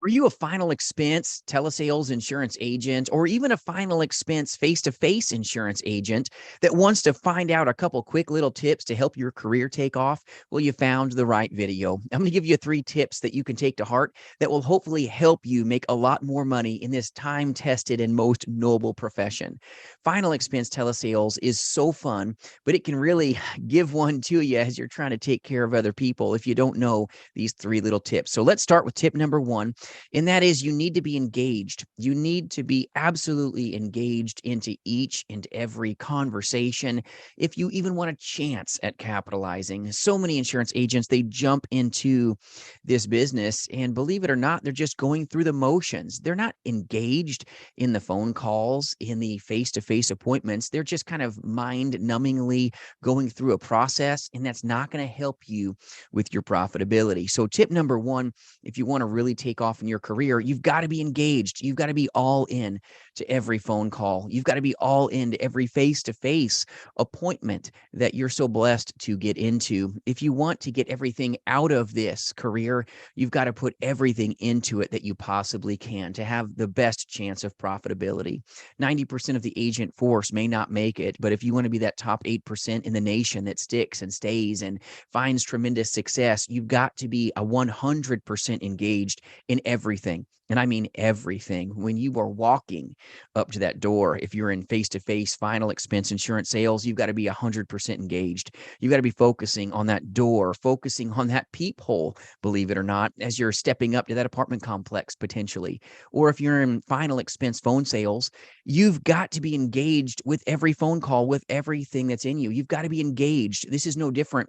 Are you a final expense telesales insurance agent or even a final expense face-to-face insurance agent that wants to find out a couple quick little tips to help your career take off? Well, you found the right video. I'm going to give you 3 tips that you can take to heart that will hopefully help you make a lot more money in this time-tested and most noble profession. Final expense telesales is so fun, but it can really give one to you as you're trying to take care of other people if you don't know these 3 little tips. So let's start with tip number 1. And that is you need to be engaged. You need to be absolutely engaged into each and every conversation if you even want a chance at capitalizing. So many insurance agents, they jump into this business and believe it or not, they're just going through the motions. They're not engaged in the phone calls, in the face-to-face appointments. They're just kind of mind-numbingly going through a process, and that's not going to help you with your profitability. So tip number 1, if you want to really take off in your career, you've got to be engaged. You've got to be all in to every phone call. You've got to be all in to every face-to-face appointment that you're so blessed to get into. If you want to get everything out of this career, you've got to put everything into it that you possibly can to have the best chance of profitability. 90% of the agent force may not make it, but if you want to be that top 8% in the nation that sticks and stays and finds tremendous success, you've got to be a 100% engaged in everything. And I mean everything. When you are walking up to that door, if you're in face-to-face final expense insurance sales, you've got to be 100% engaged. You've got to be focusing on that door, focusing on that peephole, believe it or not, as you're stepping up to that apartment complex potentially. Or if you're in final expense phone sales, you've got to be engaged with every phone call, with everything that's in you. You've got to be engaged. This is no different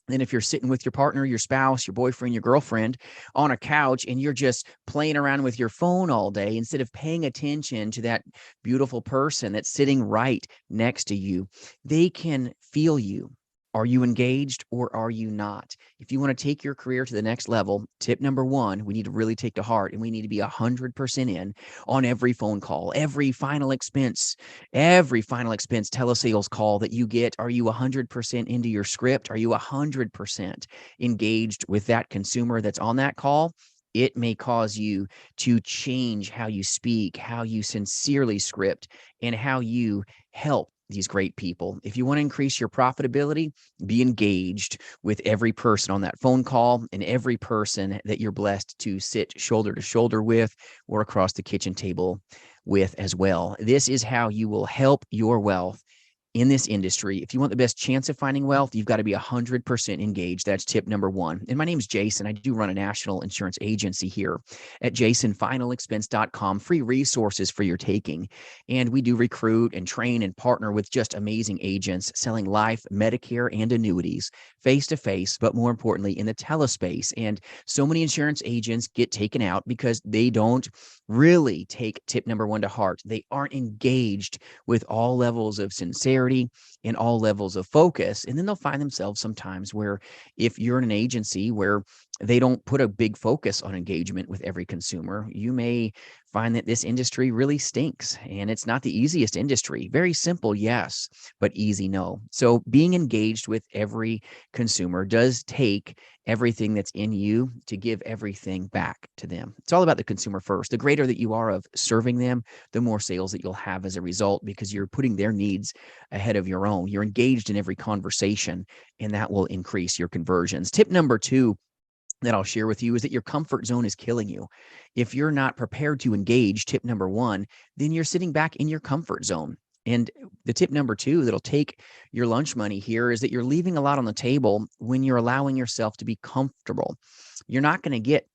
than if you're sitting with your partner, your spouse, your boyfriend, your girlfriend on a couch and you're just playing around with your phone all day instead of paying attention to that beautiful person that's sitting right next to you. They can feel you. Are you engaged or are you not? If you want to take your career to the next level, tip number 1, we need to really take to heart and we need to be 100% in on every phone call, every final expense telesales call that you get. Are you 100% into your script? Are you 100% engaged with that consumer that's on that call? It may cause you to change how you speak, how you sincerely script, and how you help these great people. If you want to increase your profitability, be engaged with every person on that phone call and every person that you're blessed to sit shoulder to shoulder with or across the kitchen table with as well. This is how you will help your wealth in this industry. If you want the best chance of finding wealth, you've got to be 100% engaged. That's tip number 1. And my name is Jason. I do run a national insurance agency here at jasonfinalexpense.com, free resources for your taking. And we do recruit and train and partner with just amazing agents selling life, Medicare, and annuities face-to-face, but more importantly, in the telespace. And so many insurance agents get taken out because they don't really take tip number 1 to heart. They aren't engaged with all levels of sincerity and all levels of focus. And then they'll find themselves sometimes where if you're in an agency where they don't put a big focus on engagement with every consumer, you may find that this industry really stinks and it's not the easiest industry. Very simple, yes, but easy, no. So being engaged with every consumer does take everything that's in you to give everything back to them. It's all about the consumer first. The greater that you are of serving them, the more sales that you'll have as a result because you're putting their needs ahead of your own. You're engaged in every conversation and that will increase your conversions. Tip number 2 that I'll share with you is that your comfort zone is killing you. If you're not prepared to engage, tip number 1, then you're sitting back in your comfort zone. And the tip number 2 that'll take your lunch money here is that you're leaving a lot on the table when you're allowing yourself to be comfortable. You're not going to get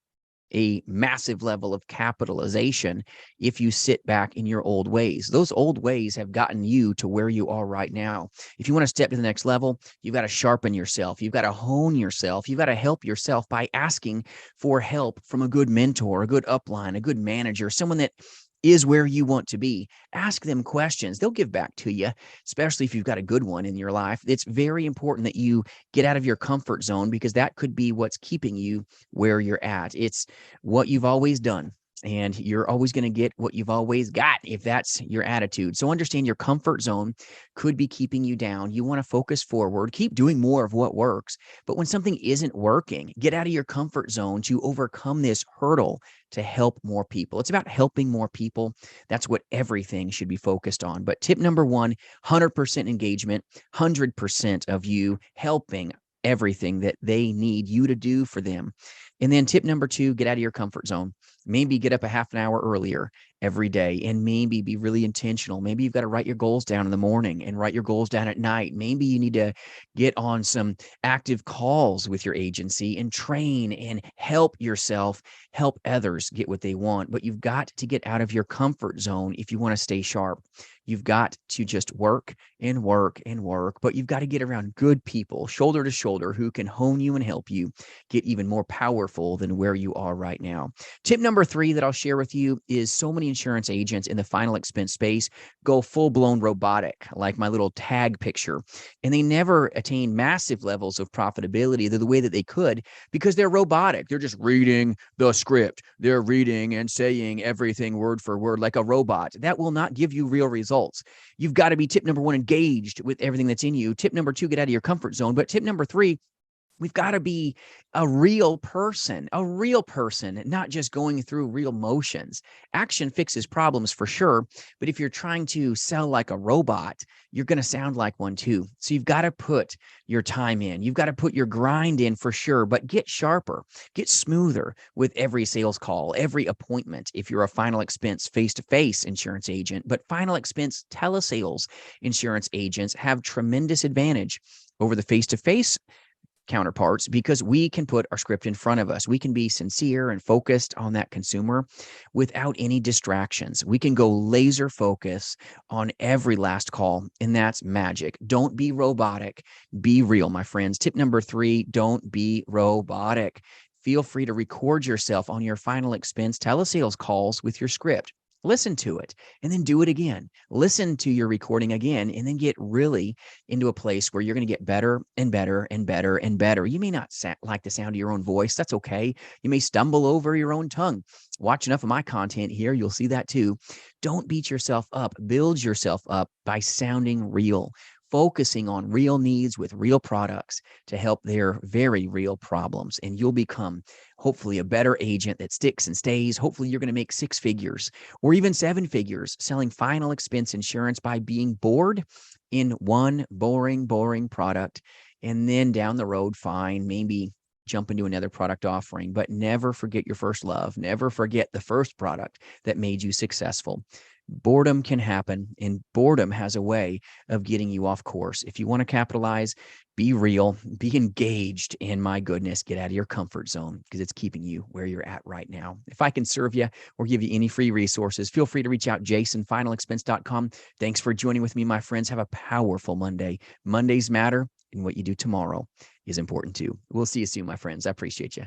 a massive level of capitalization if you sit back in your old ways. Those old ways have gotten you to where you are right now. If you want to step to the next level, you've got to sharpen yourself. You've got to hone yourself. You've got to help yourself by asking for help from a good mentor, a good upline, a good manager, someone that is where you want to be. Ask them questions. They'll give back to you, especially if you've got a good one in your life. It's very important that you get out of your comfort zone because that could be what's keeping you where you're at. It's what you've always done. and you're always going to get what you've always got if that's your attitude. So understand your comfort zone could be keeping you down. You want to focus forward, keep doing more of what works. But when something isn't working, get out of your comfort zone to overcome this hurdle to help more people. It's about helping more people. That's what everything should be focused on. But tip number one, 100% engagement, 100% of you helping everything that they need you to do for them. And then tip number two, get out of your comfort zone. Maybe get up a half an hour earlier every day and maybe be really intentional. Maybe you've got to write your goals down in the morning and write your goals down at night. Maybe you need to get on some active calls with your agency and train and help yourself, help others get what they want. But you've got to get out of your comfort zone if you want to stay sharp. You've got to just work and work and work, but you've got to get around good people, shoulder to shoulder, who can hone you and help you get even more powerful than where you are right now. Tip number three that I'll share with you is so many insurance agents in the final expense space go full-blown robotic, like my little tag picture, and they never attain massive levels of profitability the way that they could because they're robotic. They're just reading the script. They're reading and saying everything word for word like a robot. That will not give you real results. You've got to be, tip number one, engaged with everything that's in you. Tip number two, get out of your comfort zone. But tip number three, we've got to be a real person, not just going through real motions. Action fixes problems for sure, but if you're trying to sell like a robot, you're going to sound like one too. So you've got to put your time in. You've got to put your grind in for sure, but get sharper, get smoother with every sales call, every appointment. If you're a final expense face-to-face insurance agent, but final expense telesales insurance agents have tremendous advantage over the face-to-face counterparts because we can put our script in front of us. We can be sincere and focused on that consumer without any distractions. We can go laser focus on every last call, and that's magic. Don't be robotic. Be real, my friends. Tip number three, don't be robotic. Feel free to record yourself on your final expense telesales calls with your script. Listen to it and then do it again. Listen to your recording again and then get really into a place where you're going to get better and better and better and better. You may not like the sound of your own voice. That's okay. You may stumble over your own tongue. Watch enough of my content here. You'll see that too. Don't beat yourself up. Build yourself up by sounding real, focusing on real needs with real products to help their very real problems. And you'll become hopefully a better agent that sticks and stays. Hopefully you're going to make 6 figures or even 7 figures selling final expense insurance by being bored in one boring product. And then down the road, fine, maybe jump into another product offering, but never forget your first love. Never forget the first product that made you successful. Boredom can happen, and boredom has a way of getting you off course. If you want to capitalize, be real, be engaged, and my goodness, get out of your comfort zone because it's keeping you where you're at right now. If I can serve you or give you any free resources, feel free to reach out, jasonfinalexpense.com. Thanks for joining with me, my friends. Have a powerful Monday. Mondays matter, and what you do tomorrow is important too. We'll see you soon, my friends. I appreciate you.